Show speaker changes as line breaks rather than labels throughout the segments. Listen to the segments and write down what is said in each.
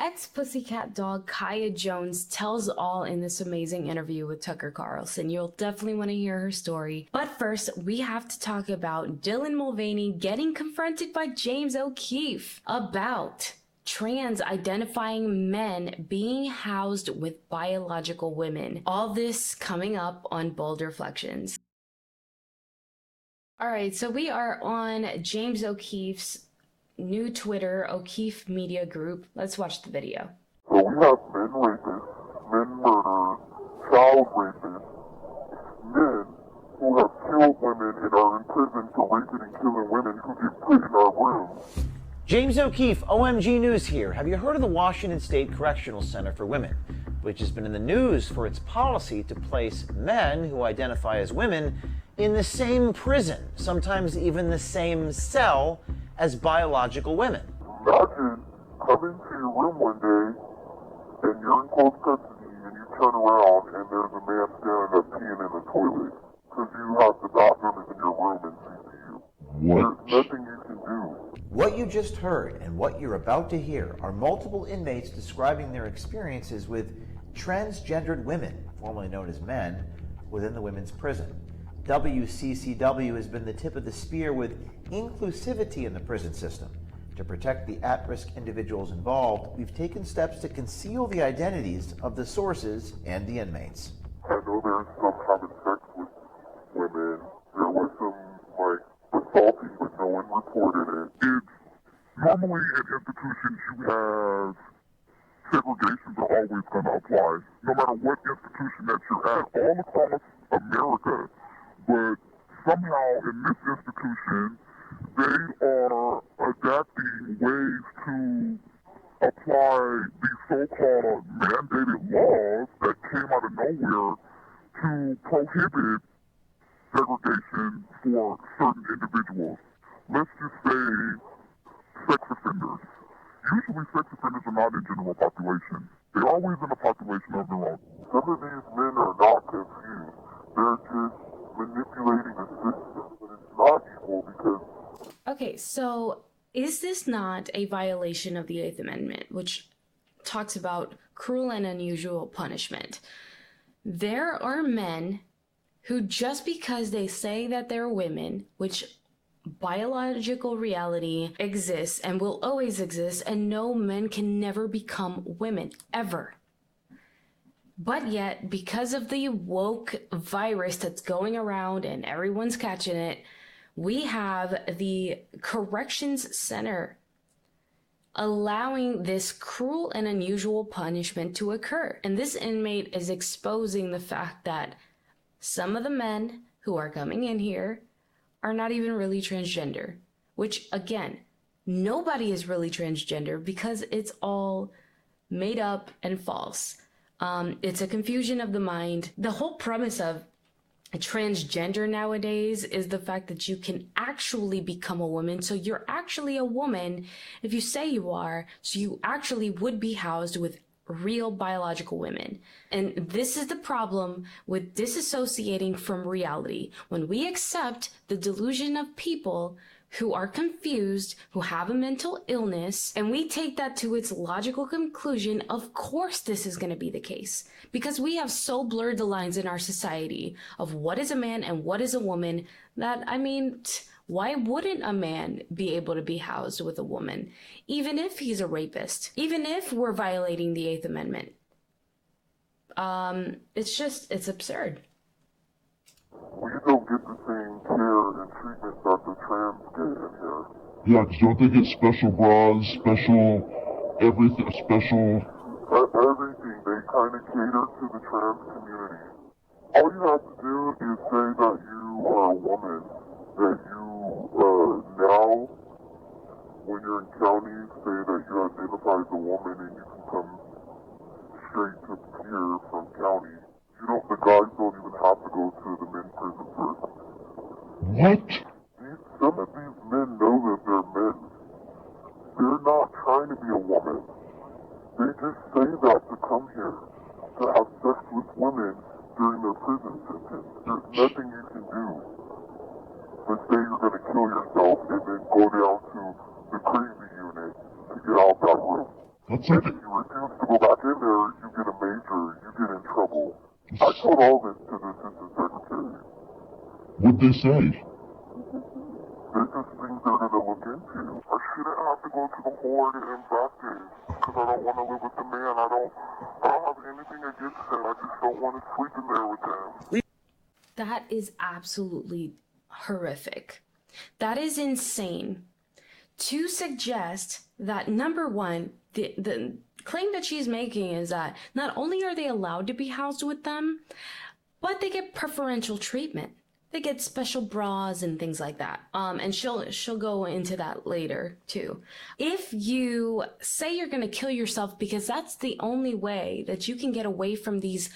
Ex-PussyCatDoll Kaya Jones tells all in this amazing interview with Tucker Carlson. You'll definitely want to hear her story. But first, we have to talk about Dylan Mulvaney getting confronted by James O'Keefe about trans identifying men being housed with biological women. All this coming up on Bold Reflections. All right, so we are on James O'Keefe's new Twitter, O'Keefe Media Group. Let's watch the video.
So we have men rapists, men murderers, child rapists, men who have killed women and are in prison for raping and killing women who get put in our rooms.
James O'Keefe, OMG News here. Have you heard of the Washington State Correctional Center for Women, which has been in the news for its policy to place men who identify as women in the same prison, sometimes even the same cell, as biological women?
Imagine coming to your room one day and you're in close custody and you turn around and there's a man standing up peeing in the toilet because you have the bathroom is in your room in CCU.
What?
There's nothing you can do.
What you just heard and what you're about to hear are multiple inmates describing their experiences with transgendered women, formerly known as men, within the women's prison. WCCW has been the tip of the spear with inclusivity in the prison system. To protect the at-risk individuals involved, we've taken steps to conceal the identities of the sources and the inmates.
I know there's some having sex with women. There was some, assaulting, but no one reported it. It's normally in institutions you have segregations are always going to apply, no matter what institution that you're at, all across America. But somehow in this institution, they are adapting ways to apply these so-called mandated laws that came out of nowhere to prohibit segregation for certain individuals. Let's just say sex offenders. Usually sex offenders are not in general population. They're always in a population of their own. Some of these men are not confused. They're just manipulating the system, but it's not evil because...
Okay, so is this not a violation of the Eighth Amendment, which talks about cruel and unusual punishment? There are men who, just because they say that they're women, which biological reality exists and will always exist, and no, men can never become women, ever. But yet, because of the woke virus that's going around and everyone's catching it, we have the corrections center allowing this cruel and unusual punishment to occur. And this inmate is exposing the fact that some of the men who are coming in here are not even really transgender, which again, nobody is really transgender because it's all made up and false. It's a confusion of the mind. The whole premise of transgender nowadays is the fact that you can actually become a woman. So you're actually a woman if you say you are. So you actually would be housed with real biological women. And this is the problem with disassociating from reality. When we accept the delusion of people who are confused, who have a mental illness, and we take that to its logical conclusion, of course this is going to be the case. Because we have so blurred the lines in our society of what is a man and what is a woman that, I mean, why wouldn't a man be able to be housed with a woman, even if he's a rapist, even if we're violating the Eighth Amendment? It's absurd.
We don't get the same care and treatment that the trans get in here.
Yeah, because don't they get special bras, special everything, special...
Everything. They kind of cater to the trans community. All you have to do is say that you are a woman, that you now, when you're in county, say that you identify as a woman and you can come straight to here from county. The guys don't even have to go to the men's prison first.
What?
Some of these men know that they're men. They're not trying to be a woman. They just say that to come here, to have sex with women during their prison sentence. There's nothing you can do but say you're going to kill yourself and then go down to the crazy unit to get out that room.
That's like,
If you refuse to go back in there, you get a major, you get in trouble. I told all this to the assistant secretary.
what'd they say?
This is things they're going to look into. I shouldn't have to go to the ward and back there because I don't want to live with the man. I don't have anything against him. I just don't want to sleep in there with him.
That is absolutely horrific. That is insane. To suggest that, number one, the claim that she's making is that not only are they allowed to be housed with them, but they get preferential treatment. They get special bras and things like that. And she'll go into that later too. If you say you're going to kill yourself because that's the only way that you can get away from these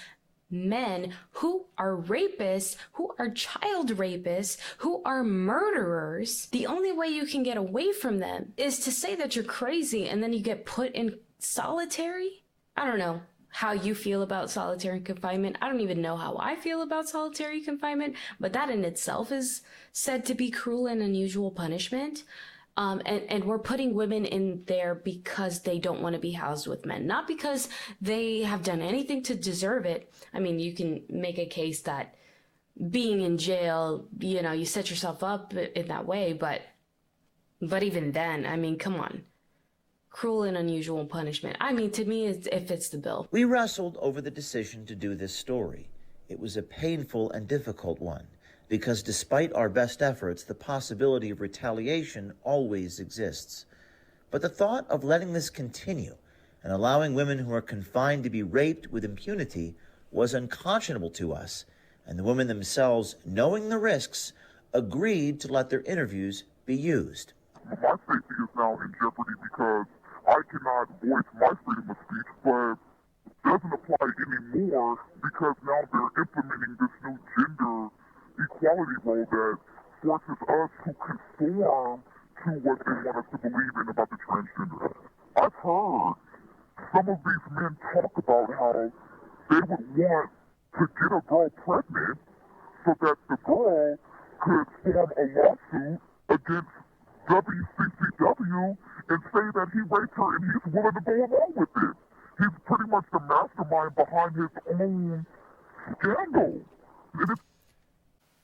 men who are rapists, who are child rapists, who are murderers, the only way you can get away from them is to say that you're crazy and then you get put in solitary. I don't know how you feel about solitary confinement. I don't even know how I feel about solitary confinement, but that in itself is said to be cruel and unusual punishment. And we're putting women in there because they don't want to be housed with men, not because they have done anything to deserve it. I mean, you can make a case that being in jail, you set yourself up in that way, but even then, I mean, come on. Cruel and unusual punishment. I mean, to me, it fits the bill.
We wrestled over the decision to do this story. It was a painful and difficult one, because despite our best efforts, the possibility of retaliation always exists. But the thought of letting this continue and allowing women who are confined to be raped with impunity was unconscionable to us, and the women themselves, knowing the risks, agreed to let their interviews be used.
My safety is now in jeopardy because I cannot voice my freedom of speech, but it doesn't apply anymore because now they're implementing this new gender equality role that forces us to conform to what they want us to believe in about the transgender act. I've heard some of these men talk about how they would want to get a girl pregnant so that the girl could form a lawsuit against WCCW and say that he raped her and he's willing to go along with it. He's pretty much the mastermind behind his own scandal.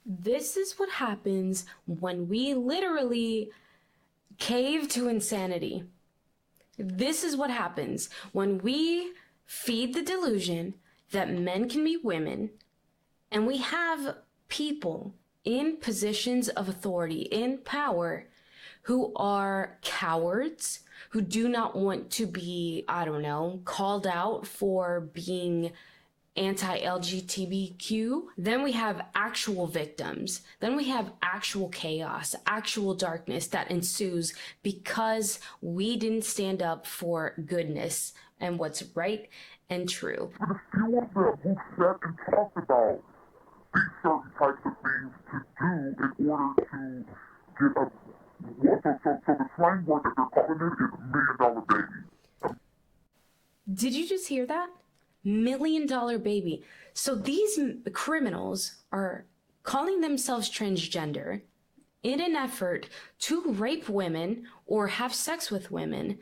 This is what happens when we literally cave to insanity. This is what happens when we feed the delusion that men can be women, and we have people in positions of authority, in power, who are cowards, who do not want to be, called out for being anti-LGBTQ. Then we have actual victims. Then we have actual chaos, actual darkness that ensues because we didn't stand up for goodness and what's right and true.
For the few of them who sat and talked about these certain types of things to do in order to get a so the slang word that they're calling it is $1 million baby.
Did you just hear that? $1 million baby. So these criminals are calling themselves transgender in an effort to rape women or have sex with women,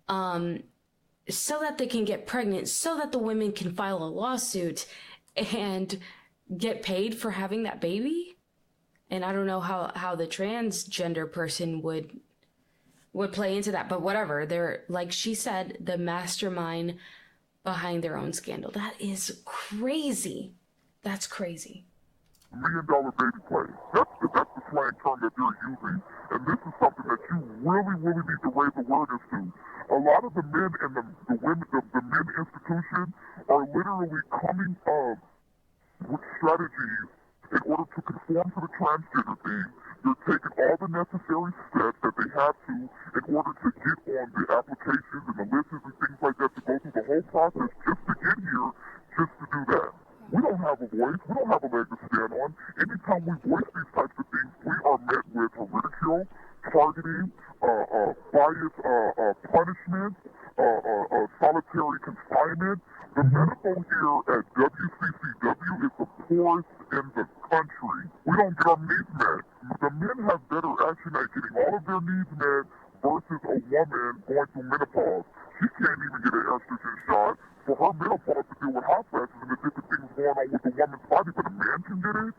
so that they can get pregnant, so that the women can file a lawsuit and get paid for having that baby. And I don't know how the transgender person would play into that, but whatever. They're, like she said, the mastermind behind their own scandal. That is crazy. That's crazy.
$1 million baby play. That's the slang term that they're using. And this is something that you really, really need to raise awareness to. A lot of the men and the women, the men institution are literally coming up with strategies in order to conform to the transgender thing. They're taking all the necessary steps that they have to in order to get on the applications and the lists and things like that, to go through the whole process just to get here, just to do that. We don't have a voice. We don't have a leg to stand on. Anytime we voice these types of things, we are met with ridicule, targeting, bias, punishment, solitary confinement. The medical here at WCCW is the poorest in the country. We don't get our needs met. The men have better action at getting all of their needs met versus a woman going through menopause. She can't even get an estrogen shot. For her menopause to deal with hot flashes and the different things going on with the woman's body, but a man can get it?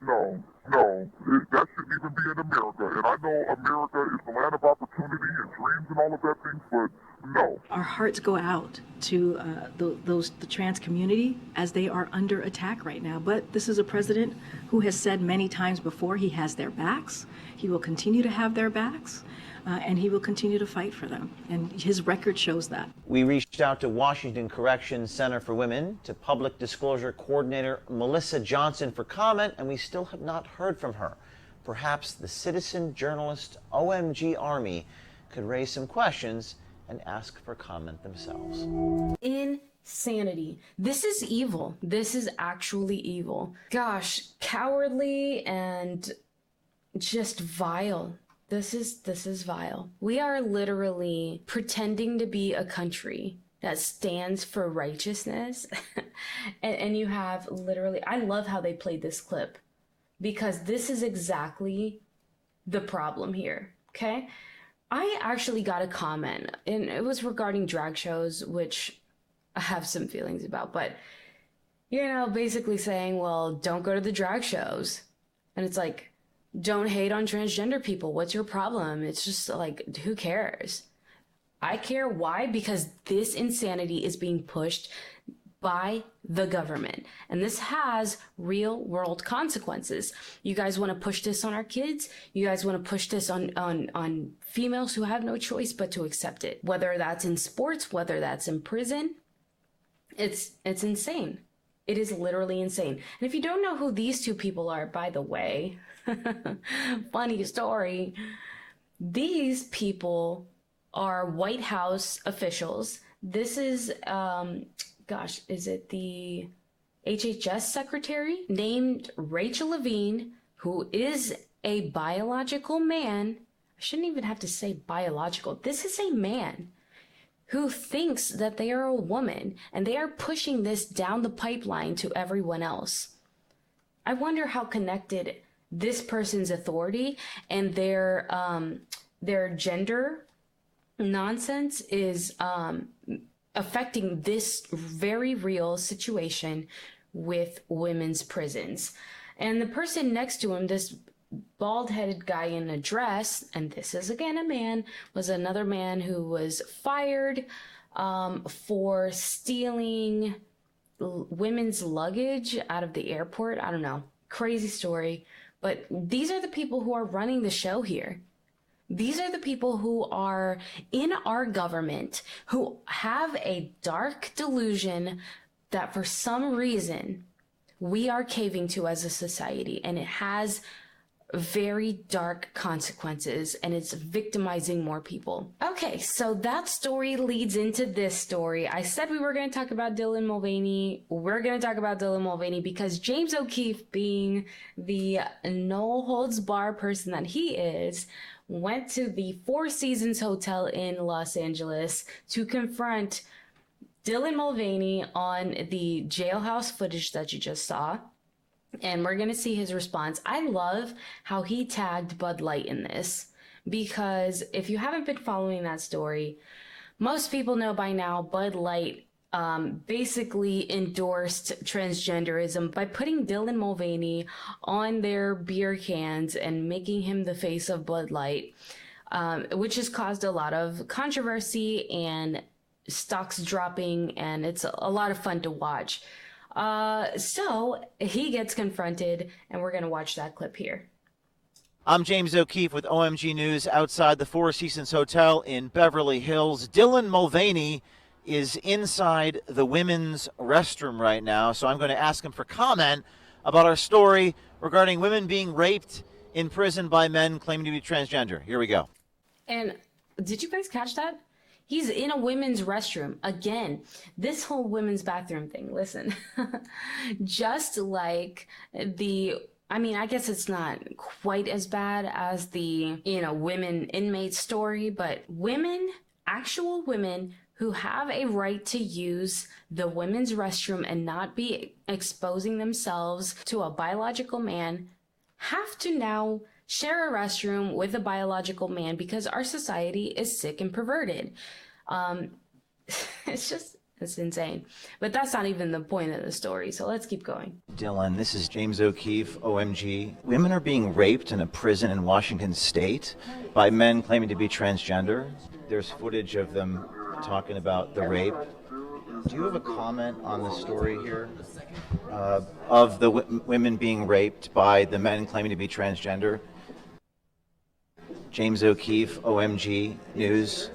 No. That shouldn't even be in America. And I know America is the land of opportunity and dreams and all of that things, but no.
Our hearts go out to the trans community as they are under attack right now. But this is a president who has said many times before he has their backs. He will continue to have their backs. And he will continue to fight for them. And his record shows that.
We reached out to Washington Corrections Center for Women, to Public Disclosure Coordinator Melissa Johnson for comment, and we still have not heard from her. Perhaps the citizen journalist OMG Army could raise some questions and ask for comment themselves.
Insanity. This is evil. This is actually evil. Gosh, cowardly and just vile. This is vile. We are literally pretending to be a country that stands for righteousness. and you have literally, I love how they played this clip, because this is exactly the problem here, okay? I actually got a comment, and it was regarding drag shows, which I have some feelings about, but, basically saying, well, don't go to the drag shows. And it's like, don't hate on transgender people. What's your problem? It's just like, who cares? I care. Why? Because this insanity is being pushed by the government. And this has real world consequences. You guys want to push this on our kids? You guys want to push this on females who have no choice but to accept it? Whether that's in sports, whether that's in prison. It's insane. It is literally insane. And if you don't know who these two people are, by the way, funny story, these people are White House officials. This is, is it the HHS secretary named Rachel Levine, who is a biological man. I shouldn't even have to say biological. This is a man who thinks that they are a woman, and they are pushing this down the pipeline to everyone else. I wonder how connected this person's authority and their gender nonsense is affecting this very real situation with women's prisons. And the person next to him, this bald-headed guy in a dress, and this is again a man, was another man who was fired for stealing women's luggage out of the airport. I don't know, crazy story. But these are the people who are running the show here. These are the people who are in our government, who have a dark delusion that for some reason we are caving to as a society, and it has very dark consequences, and it's victimizing more people. Okay, so that story leads into this story. I said we were going to talk about Dylan Mulvaney. We're going to talk about Dylan Mulvaney because James O'Keefe, being the no holds bar person that he is, went to the Four Seasons Hotel in Los Angeles to confront Dylan Mulvaney on the jailhouse footage that you just saw. And we're going to see his response. I love how he tagged Bud Light in this, because if you haven't been following that story, most people know by now Bud Light basically endorsed transgenderism by putting Dylan Mulvaney on their beer cans and making him the face of Bud Light, which has caused a lot of controversy and stocks dropping, and it's a lot of fun to watch. So he gets confronted, and we're going to watch that clip here.
I'm James O'Keefe with OMG News outside the Four Seasons Hotel in Beverly Hills. Dylan Mulvaney is inside the women's restroom right now, so I'm going to ask him for comment about our story regarding women being raped in prison by men claiming to be transgender. Here we go.
And did you guys catch that? He's in a women's restroom. Again, this whole women's bathroom thing, listen, just like I guess it's not quite as bad as the, women inmates story, but actual women who have a right to use the women's restroom and not be exposing themselves to a biological man have to now share a restroom with a biological man because our society is sick and perverted. it's insane. But that's not even the point of the story. So let's keep going.
Dylan, this is James O'Keefe, OMG. Women are being raped in a prison in Washington State by men claiming to be transgender. There's footage of them talking about the rape. Do you have a comment on the story here of the women being raped by the men claiming to be transgender? James O'Keefe, OMG News.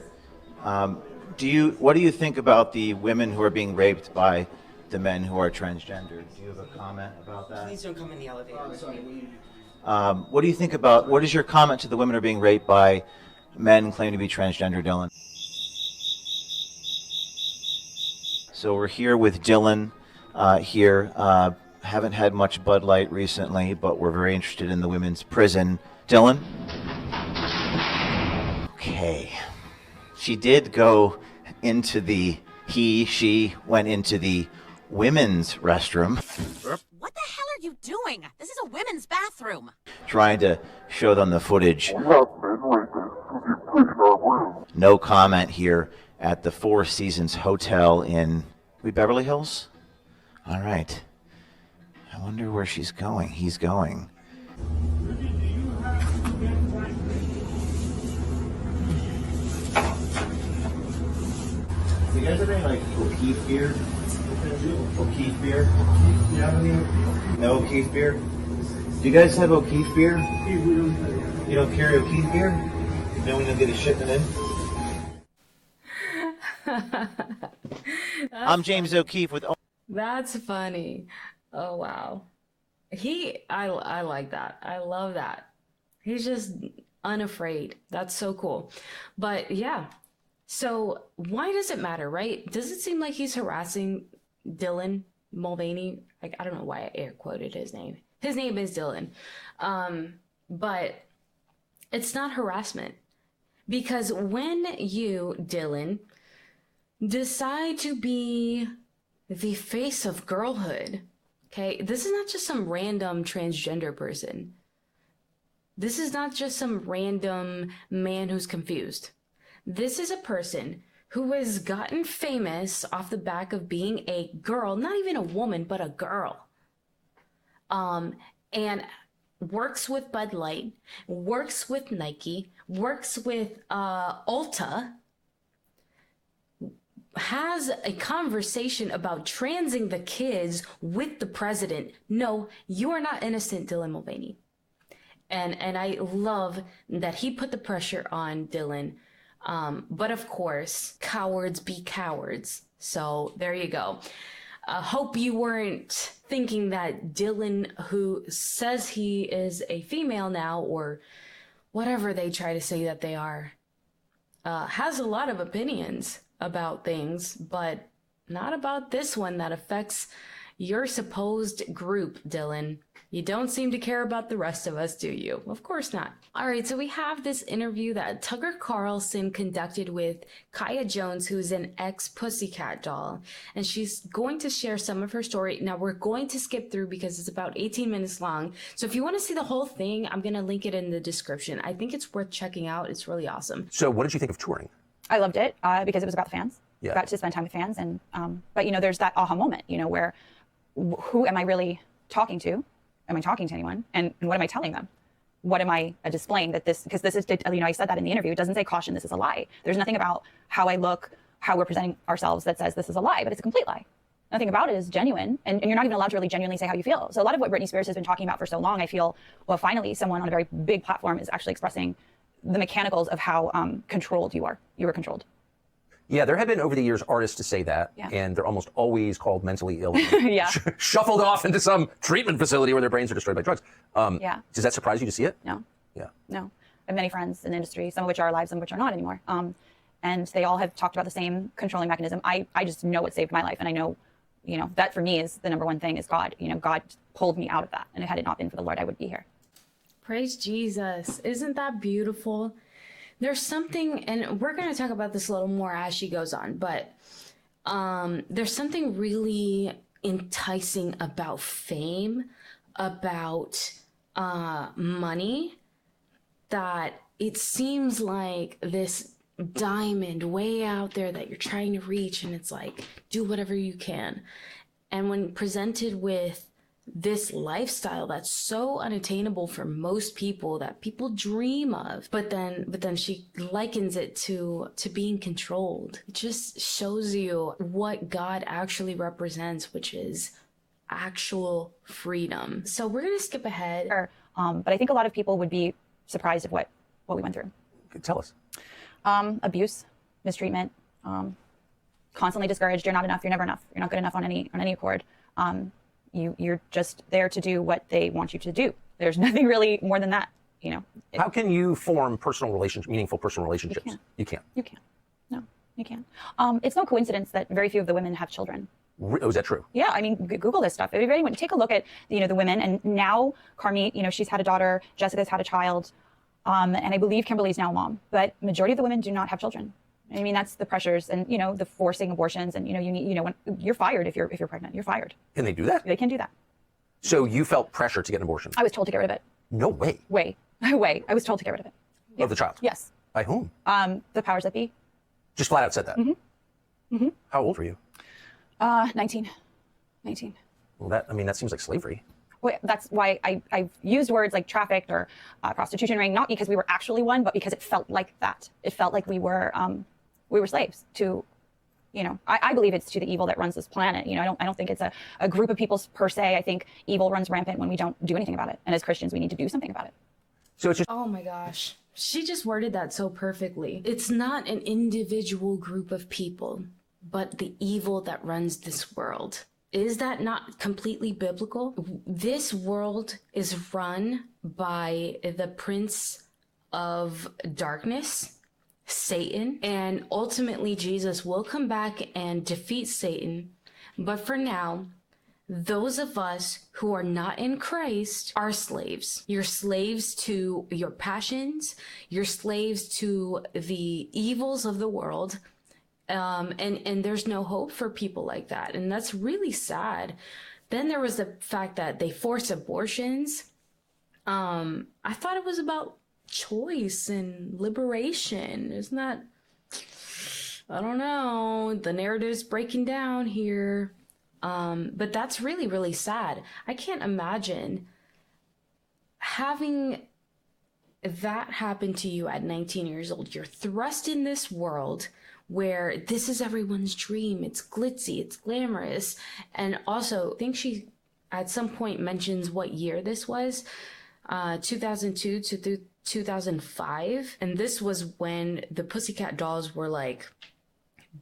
What do you think about the women who are being raped by the men who are transgender? Do you have a comment about that?
Please don't come in the elevator with me.
What do you think about, what is your comment to the women who are being raped by men claiming to be transgender, Dylan? So we're here with Dylan here. Haven't had much Bud Light recently, but we're very interested in the women's prison. Dylan? Okay. She did go into she went into the women's restroom.
What the hell are you doing? This is a women's bathroom.
Trying to show them the footage.
We have men rapists who get put in our room.
No comment here at the Four Seasons Hotel in Beverly Hills? All right. I wonder where she's going. He's going. Do you guys have any, like, O'Keefe beer? O'Keefe beer? No O'Keefe beer? Do you guys have O'Keefe beer? You don't carry O'Keefe beer? No one will get a shipment in? I'm James O'Keefe with...
That's funny. Oh, wow. I like that. I love that. He's just unafraid. That's so cool. But yeah. So why does it matter, right? Does it seem like he's harassing Dylan Mulvaney? Like, I don't know why I air quoted his name. His name is Dylan. But it's not harassment. Because when you, Dylan, decide to be the face of girlhood, okay? This is not just some random transgender person. This is not just some random man who's confused. This is a person who has gotten famous off the back of being a girl, not even a woman, but a girl. And works with Bud Light, works with Nike, works with Ulta, has a conversation about transing the kids with the president. No, you are not innocent, Dylan Mulvaney. And I love that he put the pressure on Dylan. But of course, cowards be cowards. So there you go. Hope you weren't thinking that Dylan, who says he is a female now, or whatever they try to say that they are, has a lot of opinions about things, but not about this one that affects your supposed group, Dylan. You don't seem to care about the rest of us, do you? Of course not. All right, so we have this interview that Tucker Carlson conducted with Kaya Jones, who's an ex-PussyCatDoll, and she's going to share some of her story. Now, we're going to skip through because it's about 18 minutes long. So if you want to see the whole thing, I'm going to link it in the description. I think it's worth checking out. It's really awesome.
So what did you think of touring?
I loved it because it was about the fans.
Yeah.
Got to spend time with fans, and but there's that aha moment, where who am I really talking to? Am I talking to anyone? And what am I telling them? What am I displaying that this, because this is, I said that in the interview, it doesn't say caution, this is a lie. There's nothing about how I look, how we're presenting ourselves that says this is a lie, but it's a complete lie. Nothing about it is genuine, and you're not even allowed to really genuinely say how you feel. So a lot of what Britney Spears has been talking about for so long, I feel, well, finally someone on a very big platform is actually expressing the mechanicals of how controlled you are. You were controlled.
Yeah, there have been over the years artists to say that, and they're almost always called mentally ill.
Yeah.
Shuffled off into some treatment facility where their brains are destroyed by drugs.
Yeah.
Does that surprise you to see it?
No.
Yeah.
No. I have many friends in the industry, some of which are alive, some of which are not anymore. And they all have talked about the same controlling mechanism. I just know what saved my life, and I know, that for me is the number one thing is God. God pulled me out of that, and had it not been for the Lord, I would be here.
Praise Jesus. Isn't that beautiful? There's something, and we're going to talk about this a little more as she goes on, but there's something really enticing about fame, about money, that it seems like this diamond way out there that you're trying to reach, and it's like, do whatever you can. And when presented with this lifestyle that's so unattainable for most people, that people dream of, but then she likens it to being controlled. It just shows you what God actually represents, which is actual freedom. So we're gonna skip ahead.
But I think a lot of people would be surprised at what we went through.
Tell us.
Abuse, mistreatment, constantly discouraged. You're not enough. You're never enough. You're not good enough on any accord. You're just there to do what they want you to do. There's nothing really more than that.
How can you form meaningful personal relationships?
You can't. No, you can't. It's no coincidence that very few of the women have children.
Oh, is that true?
Yeah, I mean, Google this stuff. If anyone take a look at the women, and now Carmit, she's had a daughter. Jessica's had a child, and I believe Kimberly's now a mom. But majority of the women do not have children. I mean, that's the pressures and the forcing abortions, and when you're fired if you're pregnant, you're fired.
Can they do that?
They can do that.
So you felt pressure to get an abortion?
I was told to get rid of it.
No way.
Way. I was told to get rid of it.
Of the child?
Yes.
By whom?
The powers that be.
Just flat out said that.
Mm-hmm.
How old were you?
19.
Well, that seems like slavery.
Well, that's why I've used words like trafficked or prostitution ring, not because we were actually one, but because it felt like that. It felt like we were slaves to, I believe it's to the evil that runs this planet. I don't think it's a group of people per se. I think evil runs rampant when we don't do anything about it. And as Christians, we need to do something about it.
So it's just...
Oh my gosh. She just worded that so perfectly. It's not an individual group of people, but the evil that runs this world. Is that not completely biblical? This world is run by the prince of darkness, Satan, and ultimately Jesus will come back and defeat Satan. But for now, those of us who are not in Christ are slaves. You're slaves to your passions. You're slaves to the evils of the world. And there's no hope for people like that. And that's really sad. Then there was the fact that they force abortions. I thought it was about choice and liberation. Isn't that, I don't know, the narrative's breaking down here. But that's really, really sad. I can't imagine having that happen to you at 19 years old. You're thrust in this world where this is everyone's dream. It's glitzy, it's glamorous. And also, I think she at some point mentions what year this was, 2002 to 2005. And this was when the Pussycat Dolls were like,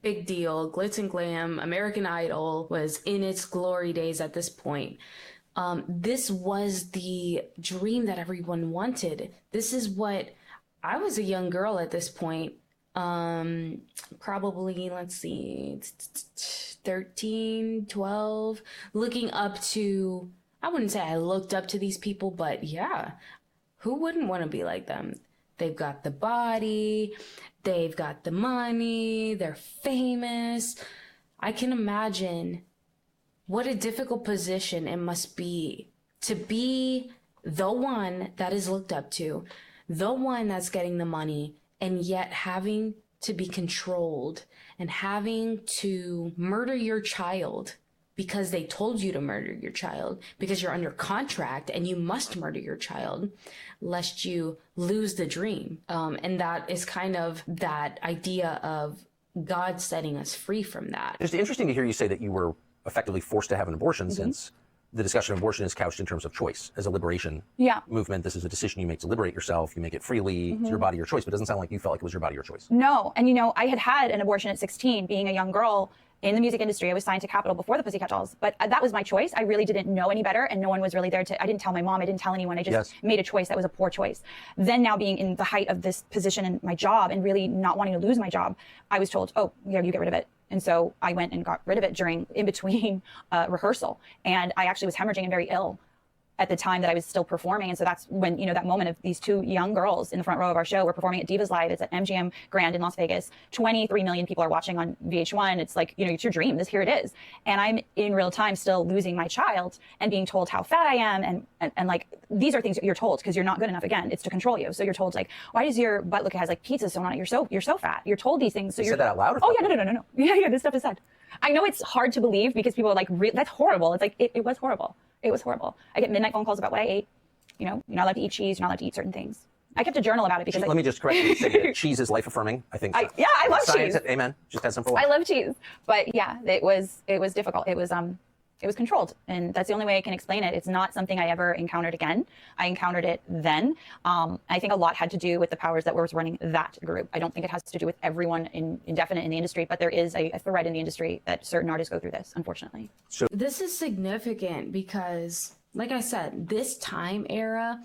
big deal, glitz and glam. American Idol was in its glory days at this point. This was the dream that everyone wanted. This is what, I was a young girl at this point. Probably, let's see, 13, 12, looking up to, I wouldn't say I looked up to these people, but yeah, who wouldn't want to be like them? They've got the body, they've got the money, they're famous. I can imagine what a difficult position it must be to be the one that is looked up to, the one that's getting the money, and yet having to be controlled and having to murder your child because they told you to murder your child, because you're under contract and you must murder your child lest you lose the dream. And that is kind of that idea of God setting us free from that.
It's interesting to hear you say that you were effectively forced to have an abortion, since the discussion of abortion is couched in terms of choice. As a liberation movement, this is a decision you make to liberate yourself. You make it freely. It's your body, your choice. But it doesn't sound like you felt like it was your body, your choice.
No. And I had an abortion at 16, being a young girl in the music industry. I was signed to Capitol before the Pussycat Dolls, but that was my choice. I really didn't know any better, and no one was really there I didn't tell my mom, I didn't tell anyone. I just made a choice that was a poor choice. Then now being in the height of this position in my job and really not wanting to lose my job, I was told, oh, yeah, you get rid of it. And so I went and got rid of it in between rehearsal. And I actually was hemorrhaging and very ill at the time that I was still performing. And so that's when, that moment of these two young girls in the front row of our show. We're performing at Divas Live. It's at MGM Grand in Las Vegas. 23 million people are watching on VH1. It's like, it's your dream. Here it is. And I'm in real time still losing my child and being told how fat I am. And like, these are things that you're told because you're not good enough. Again, it's to control you. So you're told like, why does your butt look, it has like pizza sewn on it? You're so fat. You're told these things. So
you said that out loud?
Oh yeah, no. Yeah, this stuff is said. I know it's hard to believe because people are like, that's horrible. It's like, it was horrible. It was horrible. I get midnight phone calls about what I ate. You're not allowed to eat cheese. You're not allowed to eat certain things. I kept a journal about it because
let me just correct you. Say that cheese is life affirming. I think.
I love
science,
cheese.
Amen. Just had some for a while.
I love cheese, but yeah, it was difficult. It was controlled, and that's the only way I can explain it. It's not something I ever encountered again. I encountered it then. I think a lot had to do with the powers that were running that group. I don't think it has to do with everyone indefinite in the industry, but there is a thread in the industry that certain artists go through this, unfortunately.
So this is significant because, like I said, this time era,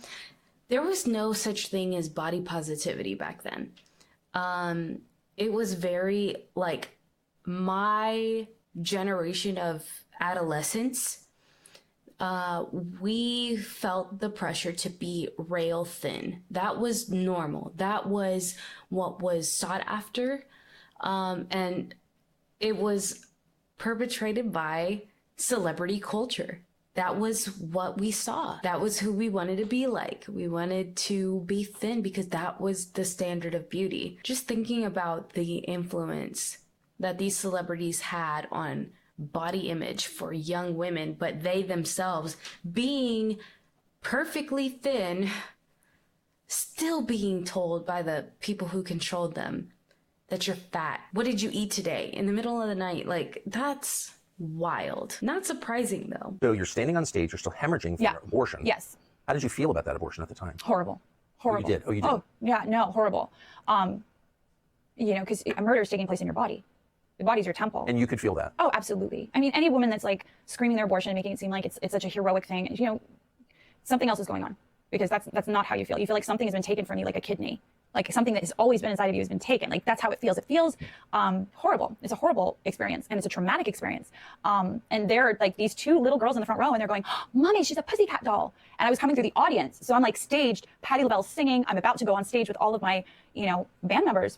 there was no such thing as body positivity back then. It was very like my generation of adolescents, we felt the pressure to be rail thin. That was normal. That was what was sought after. And it was perpetrated by celebrity culture. That was what we saw. That was who we wanted to be like. We wanted to be thin because that was the standard of beauty. Just thinking about the influence that these celebrities had on body image for young women, but they themselves being perfectly thin, still being told by the people who controlled them that you're fat. What did you eat today? In the middle of the night? Like, that's wild. Not surprising though.
So you're standing on stage, you're still hemorrhaging from abortion.
Yes.
How did you feel about that abortion at the time?
Horrible.
Oh, you did? Oh, you did?
Oh, yeah, no, horrible. Because a murder is taking place in your body. The body's your temple.
And you could feel that?
Oh, absolutely. I mean, any woman that's like screaming their abortion and making it seem like it's such a heroic thing, something else is going on, because that's not how you feel. You feel like something has been taken from you, like a kidney, like something that has always been inside of you has been taken. Like that's how it feels. It feels horrible. It's a horrible experience, and it's a traumatic experience. And there are like these two little girls in the front row, and they're going, oh, "Mommy, she's a pussycat doll." And I was coming through the audience, so I'm like staged, Patti LaBelle's singing. I'm about to go on stage with all of my, band members,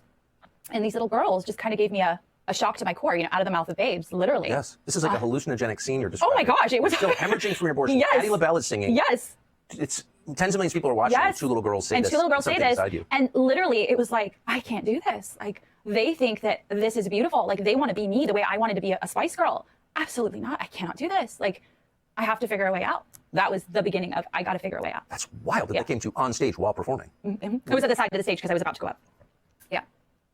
and these little girls just kind of gave me a shock to my core, out of the mouth of babes, literally.
Yes. This is like a hallucinogenic scene you're describing.
Oh my gosh, it was
still hemorrhaging from your abortion.
Yes.
Patti LaBelle is singing.
Yes.
It's tens of millions of people are watching.
Yes.
And two little girls say this.
And two little girls say this.
Inside you.
And literally, it was like, I can't do this. Like, they think that this is beautiful. Like, they want to be me the way I wanted to be a Spice Girl. Absolutely not. I cannot do this. Like, I have to figure a way out. That was the beginning of, I got to figure a way out.
That's wild that they came to on stage while performing.
Mm-hmm. It was at the side of the stage because I was about to go up. Yeah.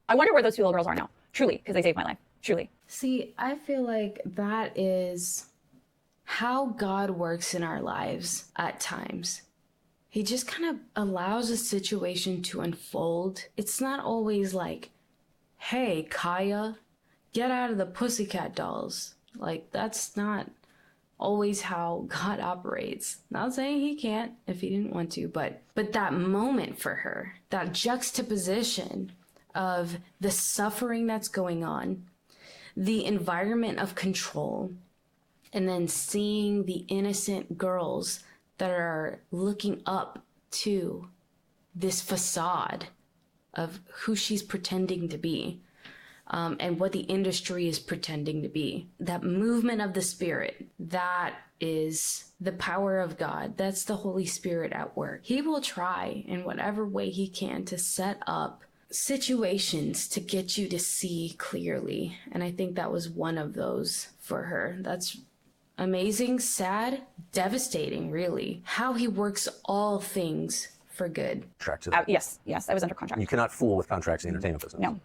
I wonder where those two little girls are now. Truly, because they saved my life. Truly.
See, I feel like that is how God works in our lives at times. He just kind of allows a situation to unfold. It's not always like, hey, Kaya, get out of the pussycat dolls. Like, that's not always how God operates. Not saying he can't if he didn't want to, but that moment for her, that juxtaposition of the suffering that's going on, the environment of control, and then seeing the innocent girls that are looking up to this facade of who she's pretending to be, and what the industry is pretending to be. That movement of the Spirit, that is the power of God. That's the Holy Spirit at work. He will try in whatever way he can to set up situations to get you to see clearly. And I think that was one of those for her. That's amazing, sad, devastating, really. How he works all things for good.
Yes, I was under contract.
You cannot fool with contracts in the entertainment business.
No.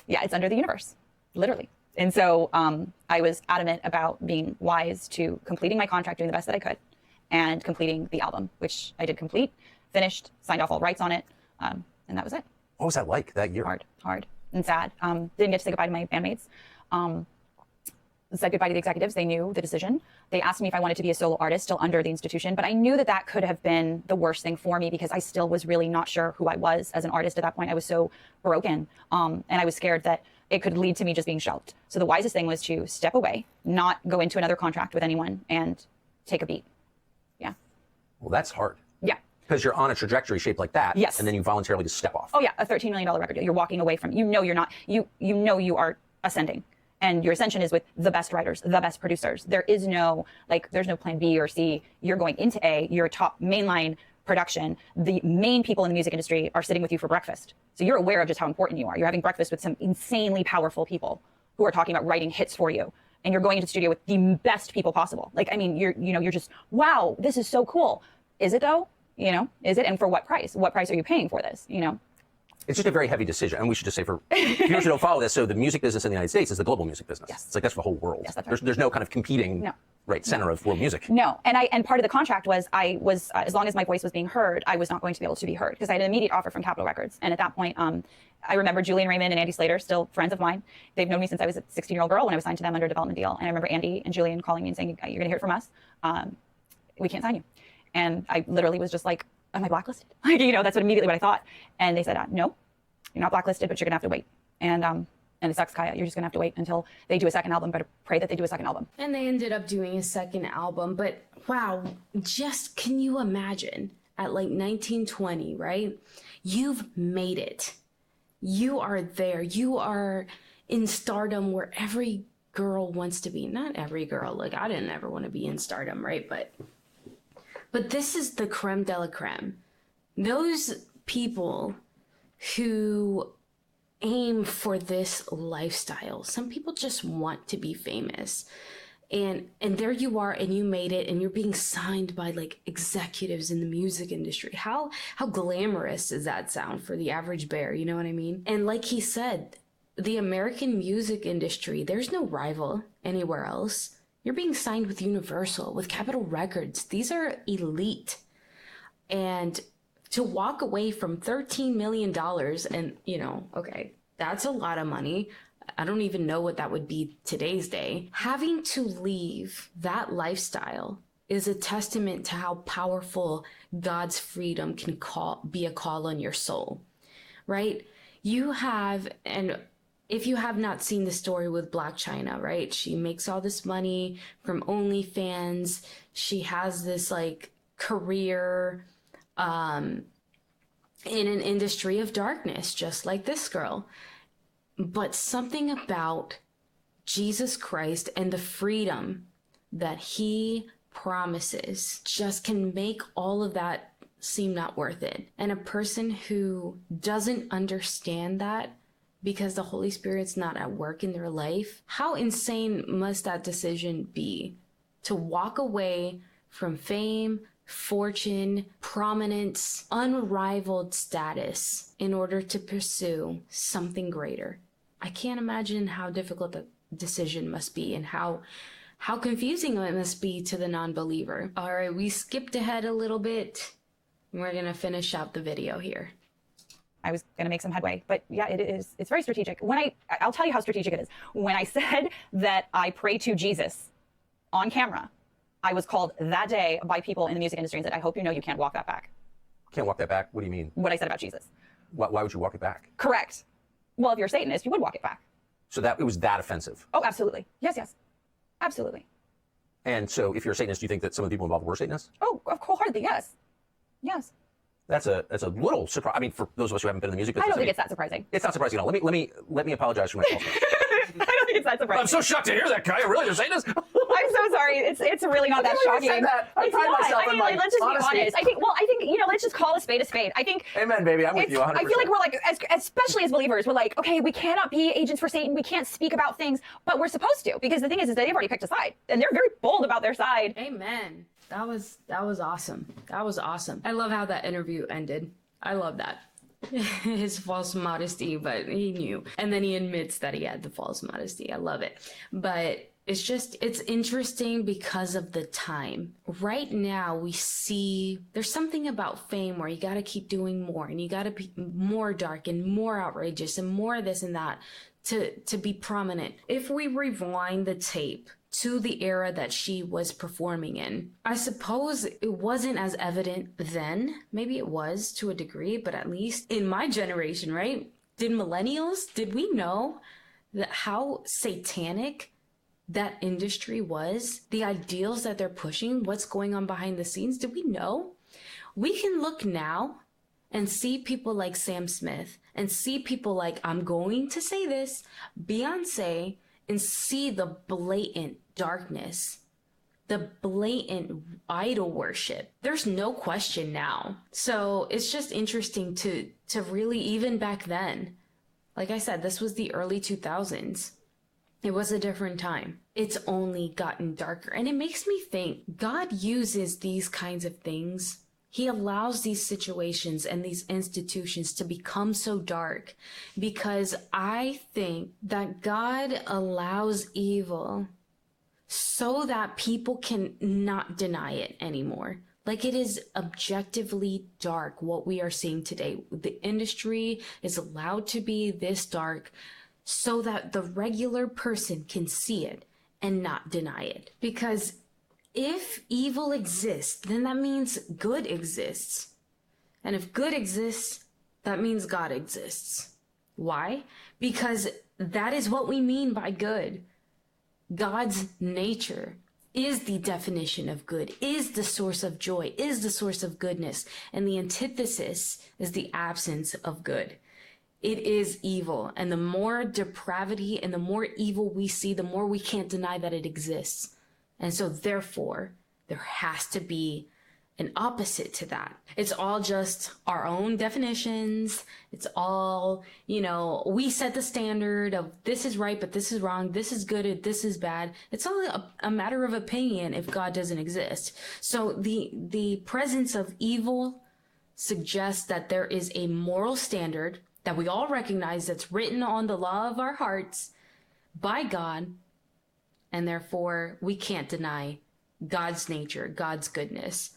Yeah, it's under the universe, literally. And so I was adamant about being wise to completing my contract, doing the best that I could, and completing the album, which I did complete, finished, signed off all rights on it, and that was it.
What was that like that year?
Hard and sad. Didn't get to say goodbye to my bandmates. Said goodbye to the executives. They knew the decision. They asked me if I wanted to be a solo artist still under the institution, but I knew that could have been the worst thing for me because I still was really not sure who I was as an artist at that point. I was so broken, and I was scared that it could lead to me just being shelved. So the wisest thing was to step away, not go into another contract with anyone, and take a beat. Yeah.
Well, that's hard.
Yeah.
Because you're on a trajectory shaped like that.
Yes.
And then you voluntarily just step off.
Oh yeah, a $13 million record deal. You're walking away from, you're not, you know you are ascending. And your ascension is with the best writers, the best producers. There is no, there's no plan B or C. You're going into A, you're a top mainline production. The main people in the music industry are sitting with you for breakfast. So you're aware of just how important you are. You're having breakfast with some insanely powerful people who are talking about writing hits for you. And you're going into the studio with the best people possible. You're just, wow, this is so cool. Is it though? Is it? And for what price? What price are you paying for this?
It's just a very heavy decision. And we should just say for viewers who don't follow this, so the music business in the United States is the global music business.
Yes.
It's like that's for the whole world.
Yes, that's right.
There's no kind of competing center of world music.
No. And part of the contract was I was, as long as my voice was being heard, I was not going to be able to be heard because I had an immediate offer from Capitol Records. And at that point, I remember Julian Raymond and Andy Slater, still friends of mine. They've known me since I was a 16-year-old girl when I was signed to them under a development deal. And I remember Andy and Julian calling me and saying, you're going to hear it from us. We can't sign you. And I literally was just like, am I blacklisted? That's immediately what I thought. And they said, no, you're not blacklisted, but you're going to have to wait. And it sucks, Kaya. You're just going to have to wait until they do a second album, but pray that they do a second album.
And they ended up doing a second album. But wow, can you imagine at 1920, right? You've made it. You are there. You are in stardom where every girl wants to be. Not every girl. I didn't ever want to be in stardom, right? But this is the creme de la creme. Those people who aim for this lifestyle. Some people just want to be famous. And there you are, and you made it, and you're being signed by executives in the music industry. How glamorous does that sound for the average bear? You know what I mean? And like he said, the American music industry, there's no rival anywhere else. You're being signed with Universal, with Capitol Records. These are elite. And to walk away from $13 million and, okay, that's a lot of money. I don't even know what that would be today's day. Having to leave that lifestyle is a testament to how powerful God's freedom can be a call on your soul, right? You have, and if you have not seen the story with Black China, right? She makes all this money from OnlyFans. She has this career in an industry of darkness, just like this girl. But something about Jesus Christ and the freedom that he promises just can make all of that seem not worth it. And a person who doesn't understand that because the Holy Spirit's not at work in their life, how insane must that decision be to walk away from fame, fortune, prominence, unrivaled status in order to pursue something greater? I can't imagine how difficult the decision must be and how confusing it must be to the non-believer. All right, we skipped ahead a little bit. We're going to finish out the video here.
I was going to make some headway, but yeah, it's very strategic. I'll tell you how strategic it is. When I said that I pray to Jesus on camera, I was called that day by people in the music industry and said, I hope you know you can't walk that back.
Can't walk that back? What do you mean?
What I said about Jesus.
Why would you walk it back?
Correct. Well, if you're a Satanist, you would walk it back.
So it was that offensive?
Oh, absolutely. Yes. Absolutely.
And so if you're a Satanist, do you think that some of the people involved were Satanists?
Oh, wholeheartedly, yes. Yes.
That's a little surprise. I mean, for those of us who haven't been in the music business,
I don't think it's that surprising.
It's not surprising at all. Let me apologize for my false start.
I don't think it's that surprising.
I'm so shocked to hear that, Kaya. Really, you're saying this?
I'm so sorry. It's really not that shocking.
I pride myself in my
let's just
honesty.
be honest. I think let's just call a spade a spade. I think.
Amen, baby. I'm with you 100%.
I feel like we're especially as believers, we're like, okay, we cannot be agents for Satan. We can't speak about things, but we're supposed to, because the thing is that they've already picked a side, and they're very bold about their side.
Amen. That was awesome. That was awesome. I love how that interview ended. I love that. His false modesty, but he knew. And then he admits that he had the false modesty. I love it. But it's interesting because of the time. Right now, we see there's something about fame where you got to keep doing more, and you got to be more dark and more outrageous and more this and that to be prominent. If we rewind the tape to the era that she was performing in, I suppose it wasn't as evident then. Maybe it was to a degree, but at least in my generation, right? Did we know that how satanic that industry was? The ideals that they're pushing, what's going on behind the scenes? Did we know? We can look now and see people like Sam Smith and see people like, I'm going to say this, Beyonce, and see the blatant darkness, the blatant idol worship. There's no question now. So it's just interesting to really, even back then, like I said, this was the early 2000s. It was a different time. It's only gotten darker. And it makes me think God uses these kinds of things. He allows these situations and these institutions to become so dark because I think that God allows evil so that people can not deny it anymore. Like, it is objectively dark what we are seeing today. The industry is allowed to be this dark so that the regular person can see it and not deny it. Because if evil exists, then that means good exists. And if good exists, that means God exists. Why? Because that is what we mean by good. God's nature is the definition of good, is the source of joy, is the source of goodness. And the antithesis is the absence of good. It is evil. And the more depravity and the more evil we see, the more we can't deny that it exists. And so therefore, there has to be an opposite to that. It's all just our own definitions. It's all, we set the standard of this is right, but this is wrong. This is good, this is bad. It's all a matter of opinion if God doesn't exist. So the presence of evil suggests that there is a moral standard that we all recognize that's written on the law of our hearts by God, and therefore we can't deny God's nature, God's goodness.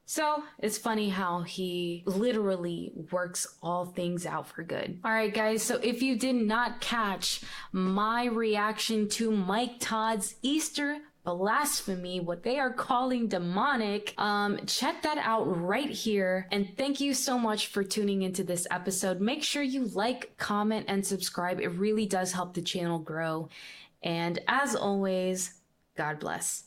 So it's funny how he literally works all things out for good. All right, guys. So if you did not catch my reaction to Mike Todd's Easter blasphemy, what they are calling demonic, check that out right here. And thank you so much for tuning into this episode. Make sure you like, comment, and subscribe. It really does help the channel grow. And as always, God bless.